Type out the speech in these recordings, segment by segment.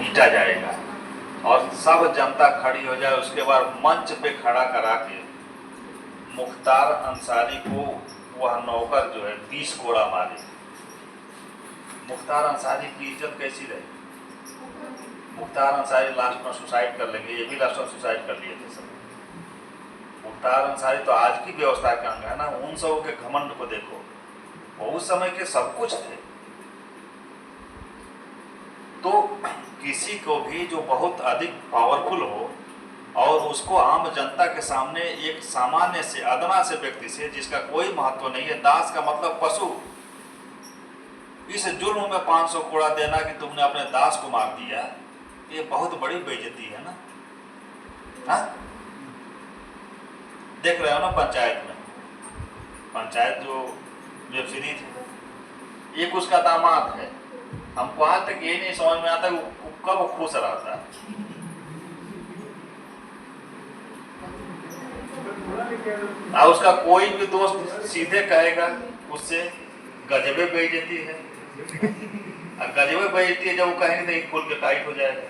पीटा जाएगा और सब जनता खड़ी हो जाए। उसके बाद मंच पे खड़ा करा के मुख्तार अंसारी को वह नौकर जो है 20 कोड़ा मारे। मुख्तार अंसारी की इज्जत कैसी रही? मुख्तार अंसारी लास्ट में सुसाइड कर लेंगे, ये भी लास्ट में सुसाइड कर लिए थे सब। मुख्तार अंसारी तो आज की व्यवस्था के अंग है ना। उन सबों के घमंड को देखो, वो उस समय के सब कुछ थे। तो किसी को भी जो बहुत अधिक पावरफुल हो और उसको आम जनता के सामने एक सामान्य से अदना से व्यक्ति से जिसका कोई महत्व नहीं है, दास का मतलब पशु, इस जुल्म में 500 कोड़ा देना कि तुमने अपने दास को मार दिया, ये बहुत बड़ी बेइज्जती है ना। हाँ, देख रहे हो ना पंचायत में, पंचायत जो वेब सीरीज है, एक उसका दामाद है। हमको आज तक ये नहीं समझ में आता वो कब खुश रहता है। उसका कोई भी दोस्त सीधे कहेगा उससे गजबे बेइज्जती है। गजबे बेइज्जती है जब वो कहेंगे तो खुल के टाइट हो जाएगा।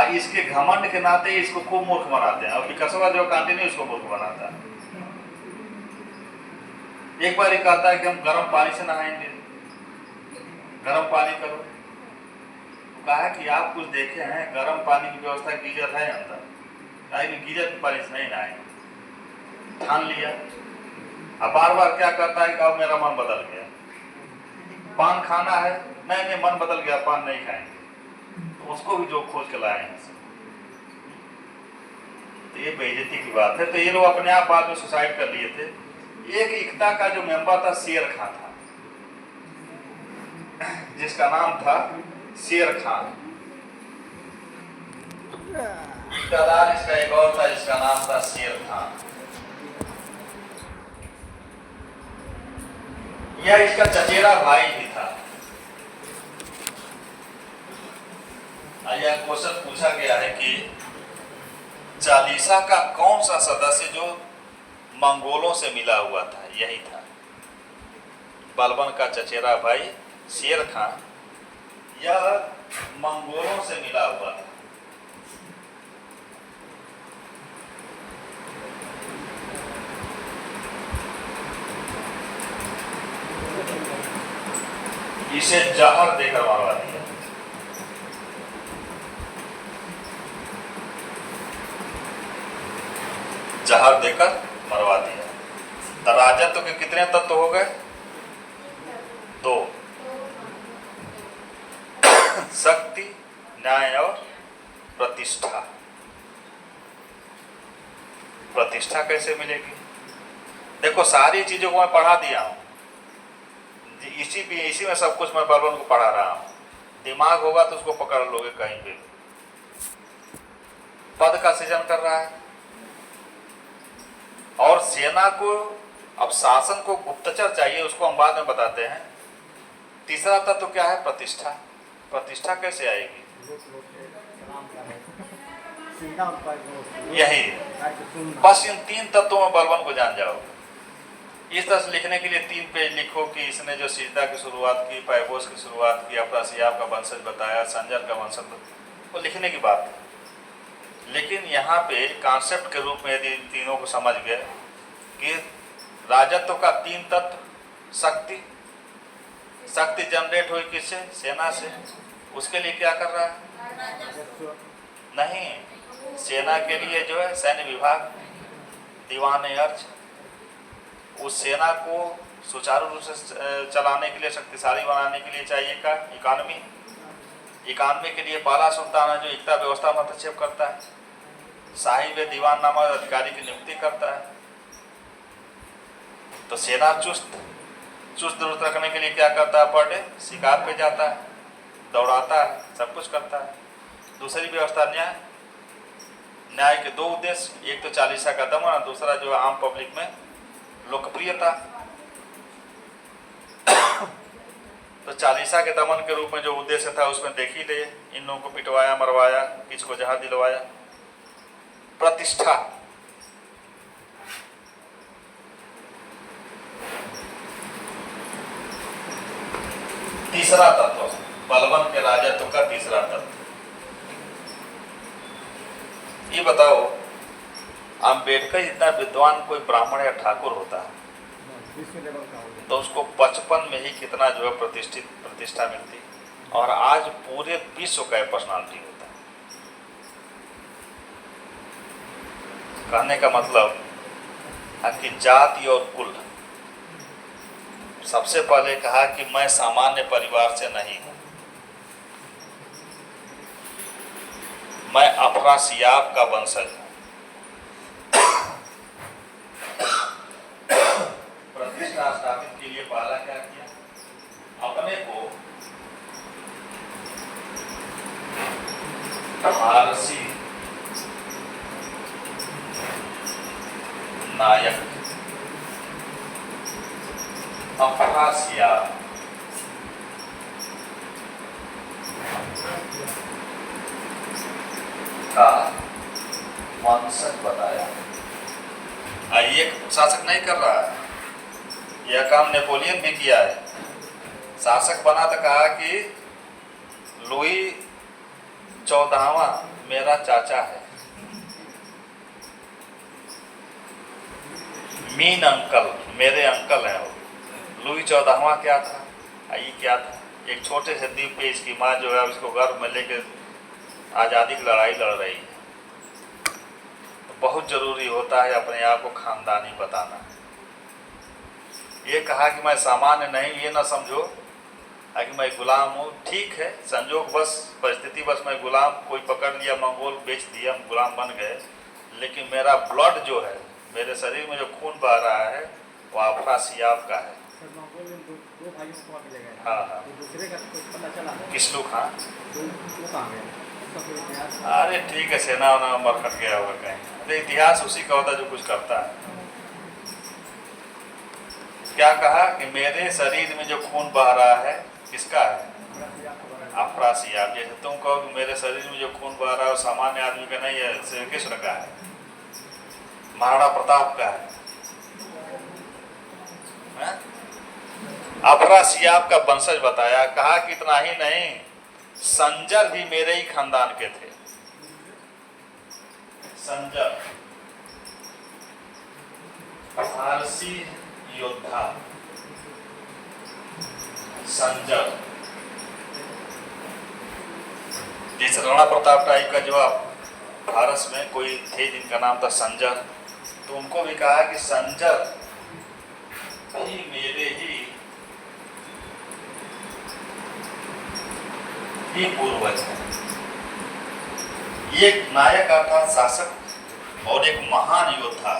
इसके घमंड के नाते इसको खूब मूर्ख बनाते हैं और विकासवा जो कंटिन्यू इसको मूर्ख बनाता है। एक बार ये कहता है कि हम गर्म पानी से नहाएंगे, गर्म पानी करो। तो कहा कि आप कुछ देखे हैं गर्म पानी की व्यवस्था गीजर है अंदर, गीजर के पानी से नहीं नहाएंगे। ठान लिया। अब बार बार क्या करता है कि अब मेरा मन बदल गया, पान खाना है, नहीं मन बदल गया, पान नहीं खाएंगे। तो उसको भी जो खोज के लाए हैं। तो ये बेइज्जती की बात है। तो ये लोग अपने आप बाद में सुसाइड कर लिए थे। एक इक्ता का जो मेंबर था शेर खां था, जिसका नाम था शेर खां। इक्तादार इसका एक और था जिसका नाम था शेर खां। यह इसका चचेरा भाई भी था। यह क्वेश्चन पूछा गया है कि चालीसा का कौन सा सदस्य जो मंगोलों से मिला हुआ था? यही था बलबन का चचेरा भाई शेर खां। यह मंगोलों से मिला हुआ था। इसे जहर देकर मारवा दिया। जहर देकर मरवा दिया। तो राजत्व के कितने तत्व हो गए? 2, शक्ति, न्याय और प्रतिष्ठा। प्रतिष्ठा कैसे मिलेगी? देखो सारी चीजों को मैं पढ़ा दिया हूं, इसी में सब कुछ मैं बलबन को पढ़ा रहा हूं। दिमाग होगा तो उसको पकड़ लोगे कहीं पे। पद का सृजन कर रहा है और सेना को, अब शासन को गुप्तचर चाहिए, उसको हम बाद में बताते हैं। तीसरा तत्व क्या है? प्रतिष्ठा। प्रतिष्ठा कैसे आएगी? यही बस इन 3 तत्वों में बलबन को जान जाओ। इस तरह से लिखने के लिए 3 पेज लिखो कि इसने जो सीता की शुरुआत की, पैबोस की शुरुआत की, अफरासियाब का वंशज बताया, संजर का वंशज, वो लिखने की बात है। लेकिन यहाँ पे कॉन्सेप्ट के रूप में यदि इन तीनों को समझ गए कि राजत्व का 3 तत्व, शक्ति, शक्ति जनरेट हुई किससे? सेना से। उसके लिए क्या कर रहा है? नहीं, सेना के लिए जो है सैन्य विभाग, दीवान-ए-अर्ज, उस सेना को सुचारू रूप से चलाने के लिए, शक्तिशाली बनाने के लिए चाहिए का इकानमी। इकानमी के लिए पाला सुल्तान है जो इक्ता व्यवस्था में हस्तक्षेप करता है, साहिब दीवान नामक अधिकारी की नियुक्ति करता है। तो सेना चुस्त दुरुस्त रखने के लिए क्या करता है? पर डे शिकार पे जाता है, दौड़ाता है, सब कुछ करता है। दूसरी व्यवस्था न्याय। न्याय के 2 उद्देश्य, एक तो चालीसा का दमन और दूसरा जो आम पब्लिक में लोकप्रियता। तो चालीसा के दमन के रूप में जो उद्देश्य था उसमें देख ही ले, इन लोगों को पिटवाया, मरवाया, किसको जहां दिलवाया। प्रतिष्ठा, तीसरा तत्व, बलवन के राजत्व का तीसरा तत्व। ये बताओ, अम्बेडकर जितना विद्वान कोई ब्राह्मण या ठाकुर होता है तो उसको बचपन में ही कितना जो है प्रतिष्ठा मिलती, और आज पूरे विश्व का पर्सनालिटी होता है। कहने का मतलब है कि जाति और कुल, सबसे पहले कहा कि मैं सामान्य परिवार से नहीं हूं, मैं अफरासियाब का वंशज हूं। प्रतिष्ठा स्थापित के लिए पहला क्या किया, अपने को फारसी नायक अफरासियाब का वंशज बताया। ये शासक नहीं कर रहा है, यह काम नेपोलियन भी किया है। शासक बना तो कहा कि लुई 14वां मेरा चाचा है, मीन अंकल मेरे अंकल हैं वो। लुई 14वां क्या था, ये क्या था, एक छोटे से द्वीप पे इसकी माँ जो है उसको गर्भ में लेके आज़ादी की लड़ाई लड़ रही है। तो बहुत ज़रूरी होता है अपने आप को खानदानी बताना। ये कहा कि मैं सामान्य नहीं, ये ना समझो कि मैं गुलाम हूँ। ठीक है, संजोग बस परिस्थिति बस मैं गुलाम, कोई पकड़ लिया, मंगोल बेच दिया, हम गुलाम बन गए, लेकिन मेरा ब्लड जो है, मेरे शरीर में जो खून बह रहा है वो अफरासियाब का है। हाँ, किस्लू खां, अरे ठीक है, सेना वना मरकट गया होगा कहीं। अरे इतिहास उसी का होता जो कुछ करता है। क्या कहा कि मेरे शरीर में जो खून बह रहा है किसका है, अफरासियाब। जैसे तुम कहो कि मेरे शरीर में जो खून बह रहा है वो सामान्य आदमी का नहीं है, श्री कृष्ण का है, महाराणा प्रताप का है। अफरासियाब का वंशज बताया। कहा कि इतना ही नहीं, संजर भी मेरे ही खानदान के थे। संजर फारसी योद्धा, संजर जैसे राणा प्रताप टाइप का जवाब फारस में कोई थे जिनका नाम था संजर, तो उनको भी कहा कि संजर भी मेरे ही पूर्वज है। एक नायक अर्थात शासक और एक महान योद्धा,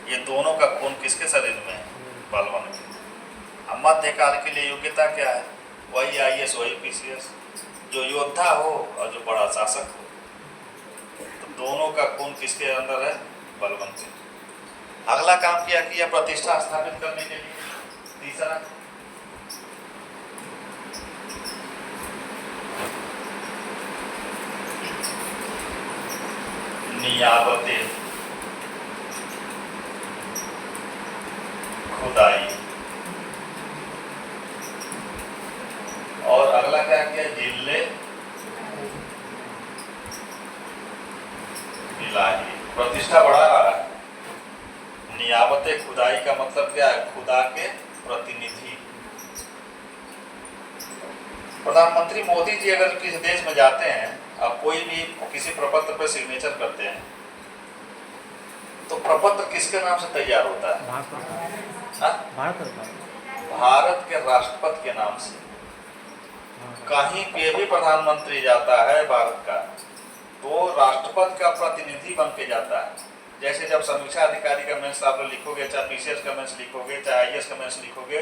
ये दोनों का खून किसके शरीर में है, बलवन के। अब मध्यकाल के लिए योग्यता क्या है, वही IAS वही PCS, जो योद्धा हो और जो बड़ा शासक हो। तो दोनों का खून किसके अंदर है, बलवन के। अगला काम किया प्रतिष्ठा स्थापित करने के लिए। तीसरा, नियाबते खुदाई, और अगला क्या किया, जिले इलाही। प्रतिष्ठा बढ़ा रहा है। नियाबते खुदाई का मतलब क्या है, खुदा के प्रतिनिधि। प्रधानमंत्री मोदी जी अगर किसी देश में जाते हैं और कोई भी किसी प्रपत्र पर सिग्नेचर करते हैं तो प्रपत्र किसके नाम से तैयार होता है, भारत के राष्ट्रपति के नाम से। कहीं पे भी प्रधानमंत्री जाता है भारत का तो राष्ट्रपति का प्रतिनिधि बन के जाता है। जैसे जब समीक्षा अधिकारी का मेंस आप लिखोगे, चाहे PCS का मेंस लिखोगे, चाहे IAS का मेंस लिखोगे,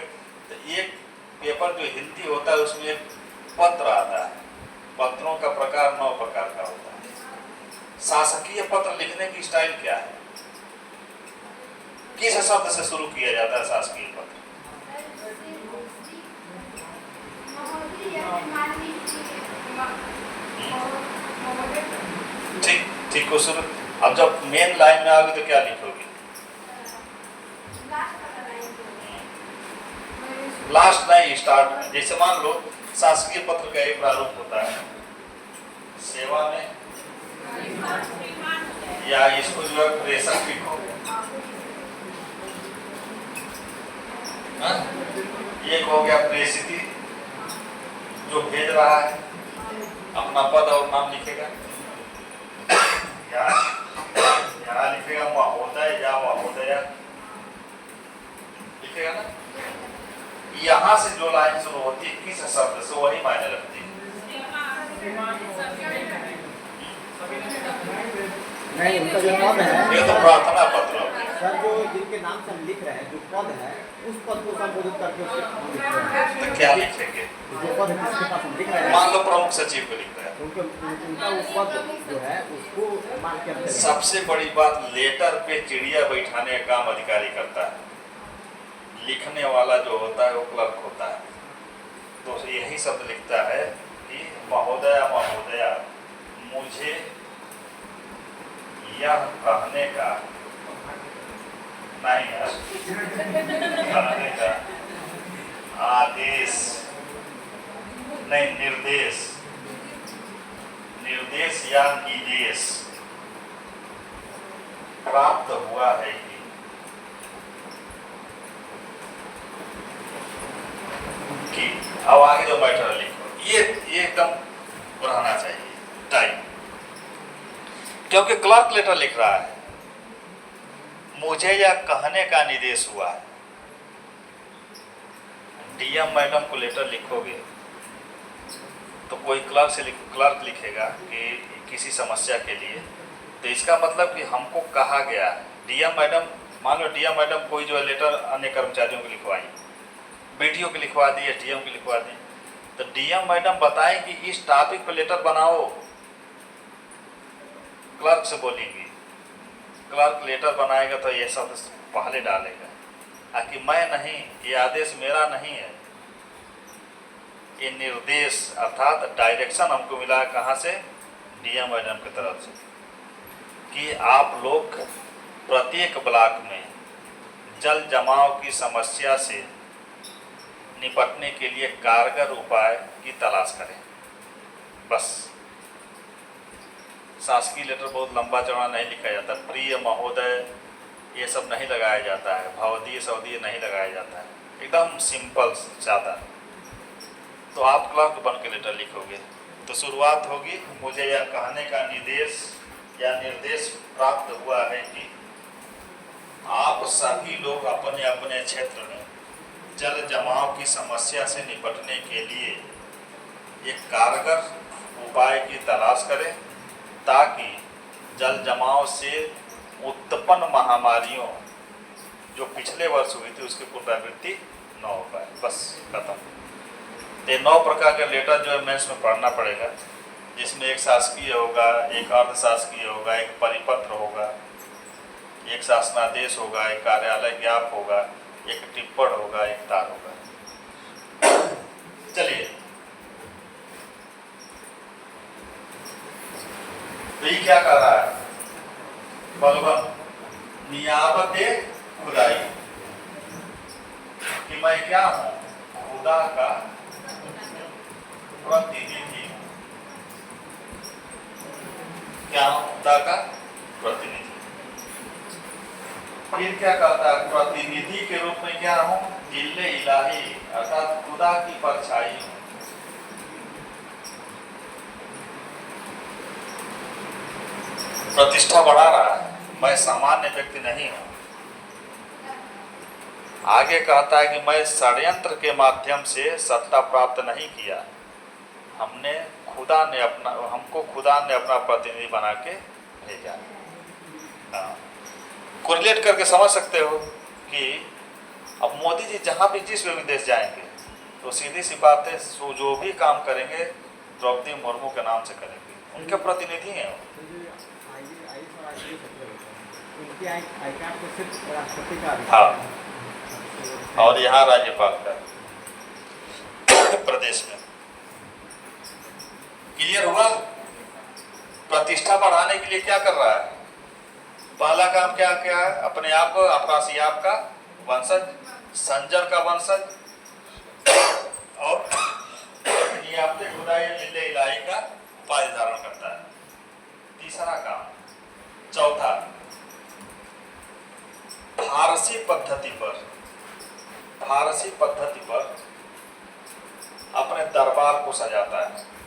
तो एक पेपर जो हिंदी होता है उसमें एक पत्र आता है। पत्रों का प्रकार 9 प्रकार का होता है। शासकीय पत्र लिखने की स्टाइल क्या है, किस शब्द से शुरू किया जाता है शासकीय पत्र? ठीक ठीक को शुरू। अब जब मेन लाइन में आओगे तो क्या लिखोगे? लास्ट नहीं स्टार्ट में। जैसे मान लो शासकीय पत्र का एक प्रारूप होता है सेवा में, या इसको जो है प्रेषक लिखो, एक हो गया प्रेषित जो भेज रहा है अपना पद और नाम लिखेगा, यहाँ लिखेगा महोदय या महोदया लिखेगा ना। यहाँ से जो लाइन शुरू होती है किस शब्द से वही मायने रखती है। नहीं, उनका जो पद है ये तो प्रार्थना पत्र सर, जो जिनके नाम से हम लिख रहे हैं, जो पद है उस पद को संबोधित करके उसके हम लिख रहे हैं। तो क्या लिखेंगे? जो पद है जिसके पास हम लिख रहे हैं, मान लो प्रमुख सचिव को लिख रहे हैं, उनका वो पद जो है उसको मान के रखते हैं। सबसे बड़ी बात लेटर पे चिड़िया बैठाने का काम अधिकारी करता है, लिखने वाला जो होता है वो क्लर्क होता है। तो यही शब्द लिखता है कि महोदया महोदया मुझे यह कहने का नहीं है, कहने का आदेश नहीं, निर्देश, निर्देश या निदेश प्राप्त हुआ है कि अब आगे जो मैटर लिखो ये एकदम रहना चाहिए टाइम, क्योंकि क्लर्क लेटर लिख रहा है मुझे यह कहने का निर्देश हुआ है। डीएम मैडम को लेटर लिखोगे तो कोई क्लर्क लिखेगा कि किसी समस्या के लिए, तो इसका मतलब कि हमको कहा गया डीएम मैडम, मान लो डीएम मैडम कोई जो है लेटर अन्य कर्मचारियों को लिखवाई, बीडीओ की लिखवा दी, एसडीएम की लिखवा दी, तो डीएम मैडम बताएं कि इस टॉपिक पर लेटर बनाओ, क्लर्क से बोलेंगी, क्लर्क लेटर बनाएगा तो ये शब्द पहले डालेगा कि मैं नहीं, ये आदेश मेरा नहीं है, ये निर्देश अर्थात डायरेक्शन हमको मिला कहाँ से, डीएम मैडम की तरफ से, कि आप लोग प्रत्येक ब्लॉक में जल जमाव की समस्या से निपटने के लिए कारगर उपाय की तलाश करें। बस शासकीय लेटर बहुत लंबा चौड़ा नहीं लिखा जाता, प्रिय महोदय ये सब नहीं लगाया जाता है, भवदीय सवदीय नहीं लगाया जाता है, एकदम सिंपल सादा। तो आप क्लर्क बन के लेटर लिखोगे तो शुरुआत होगी मुझे यह कहने का निर्देश या निर्देश प्राप्त हुआ है कि आप सभी लोग अपने अपने क्षेत्र में जल जमाव की समस्या से निपटने के लिए एक कारगर उपाय की तलाश करें ताकि जल जमाव से उत्पन्न महामारियों जो पिछले वर्ष हुई थी उसकी पुनरावृत्ति न हो पाए। बस खत्म। ये 9 प्रकार का लेटर जो है मेंस में पढ़ना पड़ेगा, जिसमें एक शासकीय होगा, एक अर्धशासकीय होगा, एक परिपत्र होगा, एक शासनादेश होगा, एक कार्यालय ज्ञाप होगा, एक टिप्पण होगा, एक तार होगा। चलिए तो ये क्या कर रहा है, बलवन नियाबत खुदाई कि मैं क्या हूं, खुदा का प्रतिनिधि। क्या हूं, खुदा का प्रतिनिधि। फिर क्या कहता है, प्रतिनिधि के रूप में क्या हूं, जिल्ले इलाही अर्थात खुदा की परछाई हूं। प्रतिष्ठा बढ़ा रहा है, मैं सामान्य व्यक्ति नहीं हूं। आगे कहता है कि मैं षड्यंत्र के माध्यम से सत्ता प्राप्त नहीं किया, हमको खुदा ने अपना प्रतिनिधि बना के भेजा। कोरिलेट करके समझ सकते हो कि अब मोदी जी जहाँ भी जिस भी विदेश जाएंगे तो सीधी सी बात है, जो भी काम करेंगे द्रौपदी मुर्मू के नाम से करेंगे, उनके प्रतिनिधि हैं। हाँ, और यहाँ राज्यपाल का प्रदेश में। क्लियर हुआ? प्रतिष्ठा बढ़ाने के लिए क्या कर रहा है, पहला काम क्या क्या है, अपने आप को अपना सियाप का वंशज, संजर का वंशज फारसी पद्धति पर अपने दरबार को सजाता है।